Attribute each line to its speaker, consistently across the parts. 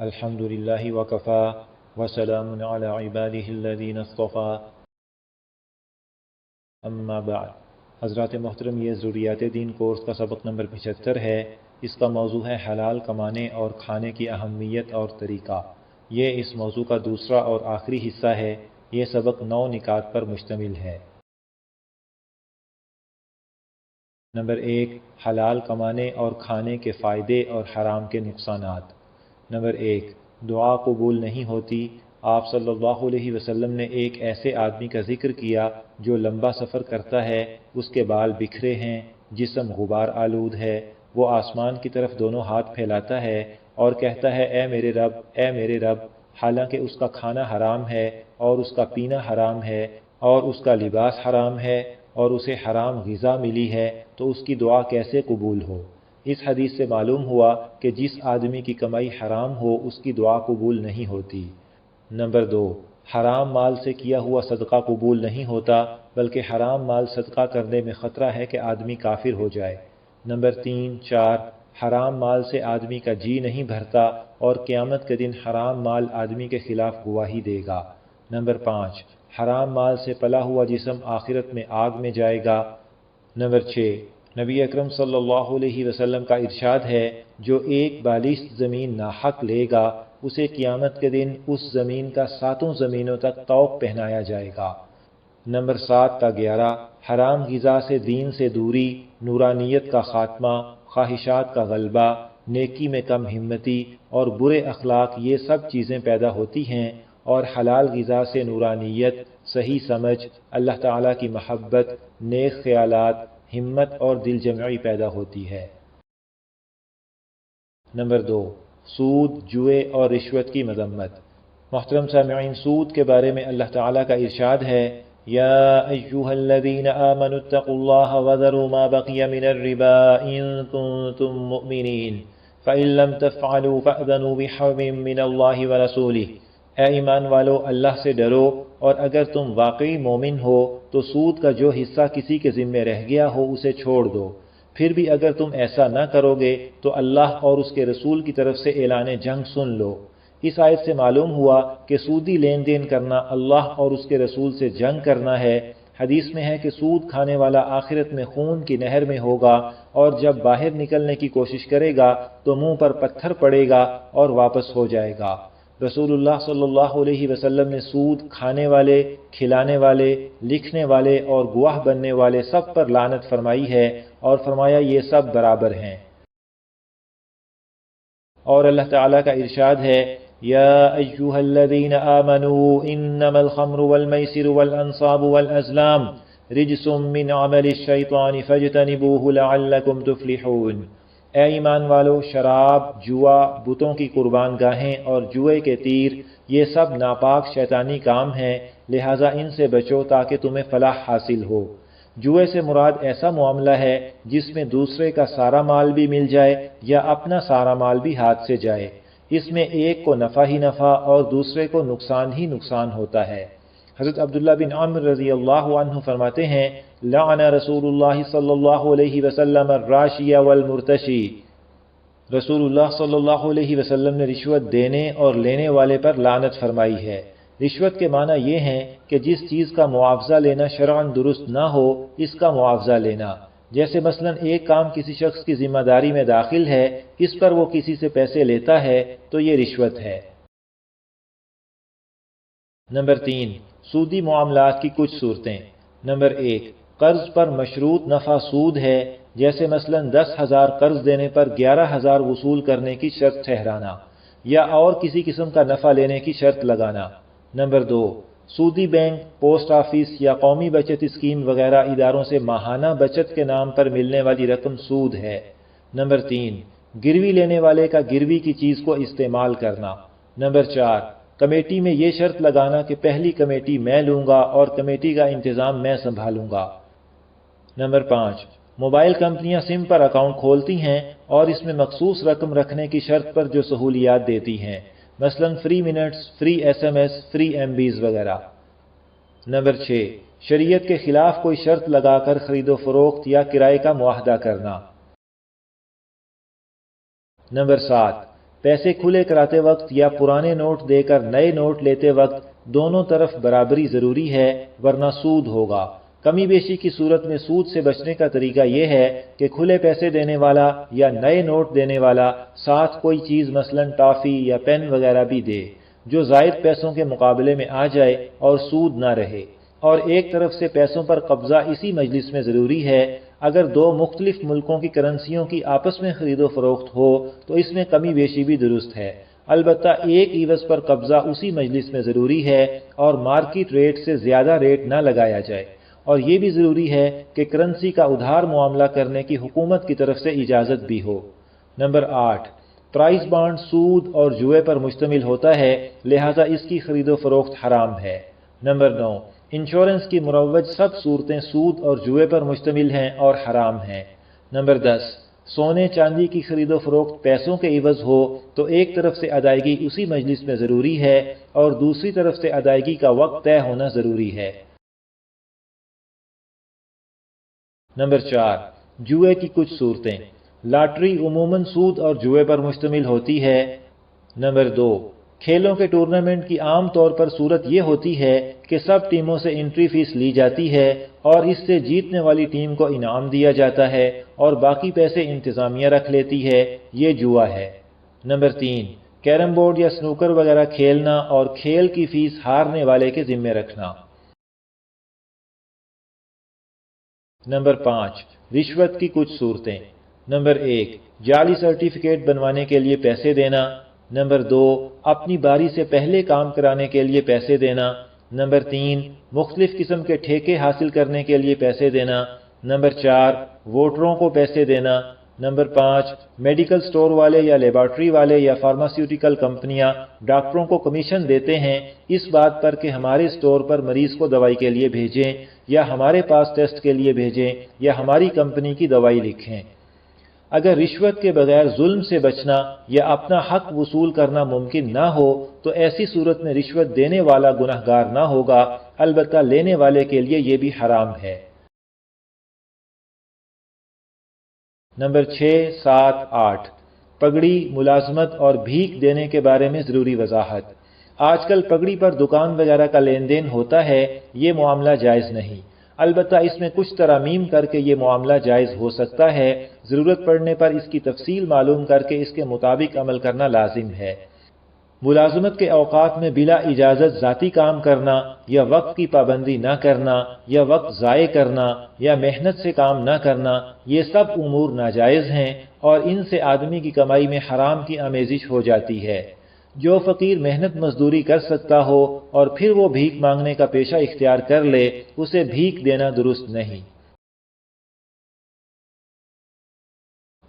Speaker 1: الحمد للہ وکفا وسلام علی عبادہ الذین اصطفیٰ اما بعد۔ حضرات محترم، یہ ضروریات دین کورس کا سبق نمبر 75 ہے۔ اس کا موضوع ہے حلال کمانے اور کھانے کی اہمیت اور طریقہ۔ یہ اس موضوع کا دوسرا اور آخری حصہ ہے۔ یہ سبق 9 نکات پر مشتمل ہے۔ نمبر 1، حلال کمانے اور کھانے کے فائدے اور حرام کے نقصانات۔ نمبر 1، دعا قبول نہیں ہوتی۔ آپ صلی اللہ علیہ وسلم نے ایک ایسے آدمی کا ذکر کیا جو لمبا سفر کرتا ہے، اس کے بال بکھرے ہیں، جسم غبار آلود ہے، وہ آسمان کی طرف دونوں ہاتھ پھیلاتا ہے اور کہتا ہے اے میرے رب، اے میرے رب، حالانکہ اس کا کھانا حرام ہے اور اس کا پینا حرام ہے اور اس کا لباس حرام ہے اور اسے حرام غذا ملی ہے، تو اس کی دعا کیسے قبول ہو؟ اس حدیث سے معلوم ہوا کہ جس آدمی کی کمائی حرام ہو اس کی دعا قبول نہیں ہوتی۔ نمبر 2، حرام مال سے کیا ہوا صدقہ قبول نہیں ہوتا، بلکہ حرام مال صدقہ کرنے میں خطرہ ہے کہ آدمی کافر ہو جائے۔ نمبر 3، 4، حرام مال سے آدمی کا جی نہیں بھرتا اور قیامت کے دن حرام مال آدمی کے خلاف گواہی دے گا۔ نمبر 5، حرام مال سے پلا ہوا جسم آخرت میں آگ میں جائے گا۔ نمبر 6، نبی اکرم صلی اللہ علیہ وسلم کا ارشاد ہے جو ایک بالشت زمین ناحق لے گا اسے قیامت کے دن اس زمین کا 7 زمینوں تک طوق پہنایا جائے گا۔ نمبر 7 تا 11، حرام غذا سے دین سے دوری، نورانیت کا خاتمہ، خواہشات کا غلبہ، نیکی میں کم ہمتی اور برے اخلاق، یہ سب چیزیں پیدا ہوتی ہیں، اور حلال غذا سے نورانیت، صحیح سمجھ، اللہ تعالیٰ کی محبت، نیک خیالات، ہمت اور دل جمعی پیدا ہوتی ہے۔ نمبر 2، سود، جوئے اور رشوت کی مذمت۔ محترم سامعین، سود کے بارے میں اللہ تعالیٰ کا ارشاد ہے یا ایھا الذین آمنوا اتقوا اللہ وذروا ما بقی من الربا ان کنتم مؤمنین فإن لم تفعلوا فأذنوا بحرب من اللہ ورسولہ۔ اے ایمان والو، اللہ سے ڈرو، اور اگر تم واقعی مومن ہو تو سود کا جو حصہ کسی کے ذمہ رہ گیا ہو اسے چھوڑ دو، پھر بھی اگر تم ایسا نہ کرو گے تو اللہ اور اس کے رسول کی طرف سے اعلان جنگ سن لو۔ اس آیت سے معلوم ہوا کہ سودی لین دین کرنا اللہ اور اس کے رسول سے جنگ کرنا ہے۔ حدیث میں ہے کہ سود کھانے والا آخرت میں خون کی نہر میں ہوگا، اور جب باہر نکلنے کی کوشش کرے گا تو منہ پر پتھر پڑے گا اور واپس ہو جائے گا۔ رسول اللہ صلی اللہ علیہ وسلم نے سود کھانے والے، کھلانے والے، لکھنے والے اور گواہ بننے والے سب پر لعنت فرمائی ہے اور فرمایا یہ سب برابر ہیں۔ اور اللہ تعالیٰ کا ارشاد ہے یا ایھا الذین آمنوا انما الخمر والمیسر والانصاب والازلام رجس من عمل الشیطان فاجتنبوہ لعلکم تفلحون۔ اے ایمان والو، شراب، جوا، بتوں کی قربان گاہیں اور جوئے کے تیر، یہ سب ناپاک شیطانی کام ہیں، لہٰذا ان سے بچو تاکہ تمہیں فلاح حاصل ہو۔ جوئے سے مراد ایسا معاملہ ہے جس میں دوسرے کا سارا مال بھی مل جائے یا اپنا سارا مال بھی ہاتھ سے جائے، اس میں ایک کو نفع ہی نفع اور دوسرے کو نقصان ہی نقصان ہوتا ہے۔ حضرت عبداللہ بن عمرو رضی اللہ عنہ فرماتے ہیں لعن رسول اللہ صلی اللہ علیہ وسلم الراشی والمرتشی۔ رسول اللہ صلی اللہ علیہ وسلم نے رشوت دینے اور لینے والے پر لعنت فرمائی ہے۔ رشوت کے معنی یہ ہیں کہ جس چیز کا معاوضہ لینا شرعاً درست نہ ہو اس کا معاوضہ لینا، جیسے مثلا ایک کام کسی شخص کی ذمہ داری میں داخل ہے، اس پر وہ کسی سے پیسے لیتا ہے تو یہ رشوت ہے۔ نمبر 3، سودی معاملات کی کچھ صورتیں۔ نمبر 1، قرض پر مشروط نفع سود ہے، جیسے مثلا 10,000 قرض دینے پر 11,000 وصول کرنے کی شرط ٹھہرانا یا اور کسی قسم کا نفع لینے کی شرط لگانا۔ نمبر 2، سودی بینک، پوسٹ آفس یا قومی بچت اسکیم وغیرہ اداروں سے ماہانہ بچت کے نام پر ملنے والی رقم سود ہے۔ نمبر 3، گروی لینے والے کا گروی کی چیز کو استعمال کرنا۔ نمبر 4، کمیٹی میں یہ شرط لگانا کہ پہلی کمیٹی میں لوں گا اور کمیٹی کا انتظام میں سنبھالوں گا۔ نمبر 5، موبائل کمپنیاں سم پر اکاؤنٹ کھولتی ہیں اور اس میں مخصوص رقم رکھنے کی شرط پر جو سہولیات دیتی ہیں، مثلا free minutes, free S M S, free M Bs وغیرہ۔ نمبر 6، شریعت کے خلاف کوئی شرط لگا کر خرید و فروخت یا کرائے کا معاہدہ کرنا۔ نمبر 7، پیسے کھلے کراتے وقت یا پرانے نوٹ دے کر نئے نوٹ لیتے وقت دونوں طرف برابری ضروری ہے، ورنہ سود ہوگا۔ کمی بیشی کی صورت میں سود سے بچنے کا طریقہ یہ ہے کہ کھلے پیسے دینے والا یا نئے نوٹ دینے والا ساتھ کوئی چیز مثلا ٹافی یا پین وغیرہ بھی دے جو زائد پیسوں کے مقابلے میں آ جائے اور سود نہ رہے، اور ایک طرف سے پیسوں پر قبضہ اسی مجلس میں ضروری ہے۔ اگر دو مختلف ملکوں کی کرنسیوں کی آپس میں خرید و فروخت ہو تو اس میں کمی بیشی بھی درست ہے، البتہ ایک عوض پر قبضہ اسی مجلس میں ضروری ہے اور مارکیٹ ریٹ سے زیادہ ریٹ نہ لگایا جائے، اور یہ بھی ضروری ہے کہ کرنسی کا ادھار معاملہ کرنے کی حکومت کی طرف سے اجازت بھی ہو۔ نمبر 8، پرائز بانڈ سود اور جوئے پر مشتمل ہوتا ہے، لہذا اس کی خرید و فروخت حرام ہے۔ نمبر 9، انشورنس کی مروج سب صورتیں سود اور جوئے پر مشتمل ہیں اور حرام ہیں۔ نمبر 10، سونے چاندی کی خرید و فروخت پیسوں کے عوض ہو تو ایک طرف سے ادائیگی اسی مجلس میں ضروری ہے اور دوسری طرف سے ادائیگی کا وقت طے ہونا ضروری ہے۔ نمبر 4، جوئے کی کچھ صورتیں۔ لاٹری عموماً سود اور جوئے پر مشتمل ہوتی ہے۔ نمبر 2، کھیلوں کے ٹورنامنٹ کی عام طور پر صورت یہ ہوتی ہے کہ سب ٹیموں سے انٹری فیس لی جاتی ہے اور اس سے جیتنے والی ٹیم کو انعام دیا جاتا ہے اور باقی پیسے انتظامیہ رکھ لیتی ہے، یہ جوا ہے۔ نمبر 3، کیرم بورڈ یا سنوکر وغیرہ کھیلنا اور کھیل کی فیس ہارنے والے کے ذمہ رکھنا۔ نمبر 5، رشوت کی کچھ صورتیں۔ نمبر 1، جعلی سرٹیفکیٹ بنوانے کے لیے پیسے دینا۔ نمبر 2، اپنی باری سے پہلے کام کرانے کے لیے پیسے دینا۔ نمبر 3، مختلف قسم کے ٹھیکے حاصل کرنے کے لیے پیسے دینا۔ نمبر 4، ووٹروں کو پیسے دینا۔ نمبر 5، میڈیکل سٹور والے یا لیبارٹری والے یا فارماسیوٹیکل کمپنیاں ڈاکٹروں کو کمیشن دیتے ہیں اس بات پر کہ ہمارے سٹور پر مریض کو دوائی کے لیے بھیجیں یا ہمارے پاس ٹیسٹ کے لیے بھیجیں یا ہماری کمپنی کی دوائی لکھیں۔ اگر رشوت کے بغیر ظلم سے بچنا یا اپنا حق وصول کرنا ممکن نہ ہو تو ایسی صورت میں رشوت دینے والا گنہگار نہ ہوگا، البتہ لینے والے کے لیے یہ بھی حرام ہے۔ نمبر 6، 7، 8، پگڑی، ملازمت اور بھیک دینے کے بارے میں ضروری وضاحت۔ آج کل پگڑی پر دکان وغیرہ کا لین دین ہوتا ہے، یہ معاملہ جائز نہیں، البتہ اس میں کچھ ترامیم کر کے یہ معاملہ جائز ہو سکتا ہے، ضرورت پڑنے پر اس کی تفصیل معلوم کر کے اس کے مطابق عمل کرنا لازم ہے۔ ملازمت کے اوقات میں بلا اجازت ذاتی کام کرنا یا وقت کی پابندی نہ کرنا یا وقت ضائع کرنا یا محنت سے کام نہ کرنا، یہ سب امور ناجائز ہیں اور ان سے آدمی کی کمائی میں حرام کی آمیزش ہو جاتی ہے۔ جو فقیر محنت مزدوری کر سکتا ہو اور پھر وہ بھیک مانگنے کا پیشہ اختیار کر لے، اسے بھیک دینا درست نہیں۔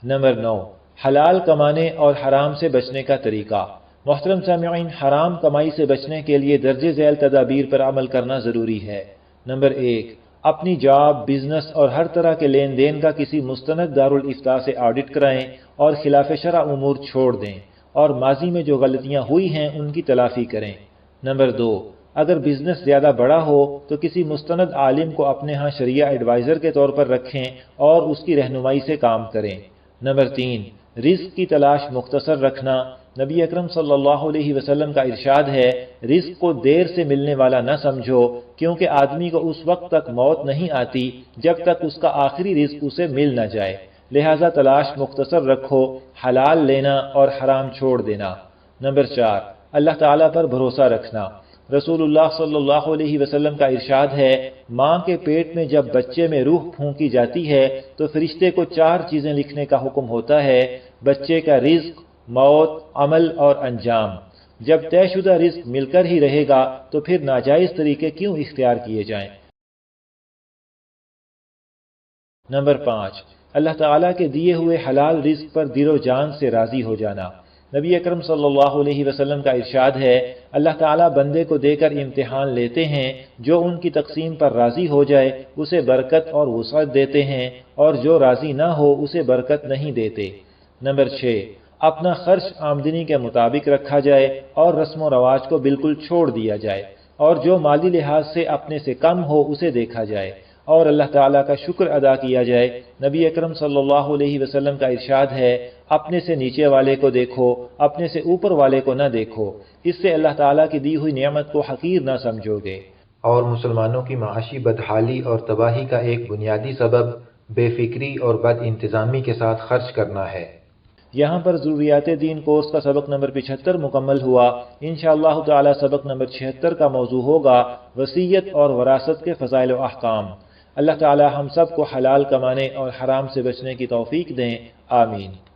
Speaker 1: نمبر 9، حلال کمانے اور حرام سے بچنے کا طریقہ۔ محترم سامعین، حرام کمائی سے بچنے کے لیے درج ذیل تدابیر پر عمل کرنا ضروری ہے۔ نمبر 1، اپنی جاب، بزنس اور ہر طرح کے لین دین کا کسی مستند دارالافتاء سے آڈٹ کرائیں اور خلاف شرع امور چھوڑ دیں اور ماضی میں جو غلطیاں ہوئی ہیں ان کی تلافی کریں۔ نمبر 2، اگر بزنس زیادہ بڑا ہو تو کسی مستند عالم کو اپنے ہاں شریعہ ایڈوائزر کے طور پر رکھیں اور اس کی رہنمائی سے کام کریں۔ نمبر 3، رزق کی تلاش مختصر رکھنا۔ نبی اکرم صلی اللہ علیہ وسلم کا ارشاد ہے، رزق کو دیر سے ملنے والا نہ سمجھو، کیونکہ آدمی کو اس وقت تک موت نہیں آتی جب تک اس کا آخری رزق اسے مل نہ جائے، لہذا تلاش مختصر رکھو، حلال لینا اور حرام چھوڑ دینا۔ نمبر 4، اللہ تعالیٰ پر بھروسہ رکھنا۔ رسول اللہ صلی اللہ علیہ وسلم کا ارشاد ہے، ماں کے پیٹ میں جب بچے میں روح پھونکی جاتی ہے تو فرشتے کو 4 چیزیں لکھنے کا حکم ہوتا ہے: بچے کا رزق، موت، عمل اور انجام۔ جب طے شدہ رزق مل کر ہی رہے گا تو پھر ناجائز طریقے کیوں اختیار کیے جائیں؟ نمبر 5، اللہ تعالیٰ کے دیے ہوئے حلال رزق پر دل و جان سے راضی ہو جانا۔ نبی اکرم صلی اللہ علیہ وسلم کا ارشاد ہے، اللہ تعالیٰ بندے کو دے کر امتحان لیتے ہیں، جو ان کی تقسیم پر راضی ہو جائے اسے برکت اور وسعت دیتے ہیں اور جو راضی نہ ہو اسے برکت نہیں دیتے۔ نمبر 6، اپنا خرچ آمدنی کے مطابق رکھا جائے اور رسم و رواج کو بالکل چھوڑ دیا جائے، اور جو مالی لحاظ سے اپنے سے کم ہو اسے دیکھا جائے، اور اللہ تعالیٰ کا شکر ادا کیا جائے۔ نبی اکرم صلی اللہ علیہ وسلم کا ارشاد ہے، اپنے سے نیچے والے کو دیکھو، اپنے سے اوپر والے کو نہ دیکھو، اس سے اللہ تعالیٰ کی دی ہوئی نعمت کو حقیر نہ سمجھو گے۔
Speaker 2: اور مسلمانوں کی معاشی بدحالی اور تباہی کا ایک بنیادی سبب بے فکری اور بد انتظامی کے ساتھ خرچ کرنا ہے۔
Speaker 1: یہاں پر ضروریات دین کورس کا سبق نمبر 75 مکمل ہوا۔ انشاءاللہ تعالی سبق نمبر 76 کا موضوع ہوگا وصیت اور وراثت کے فضائل و احکام۔ اللہ تعالی ہم سب کو حلال کمانے اور حرام سے بچنے کی توفیق دیں، آمین۔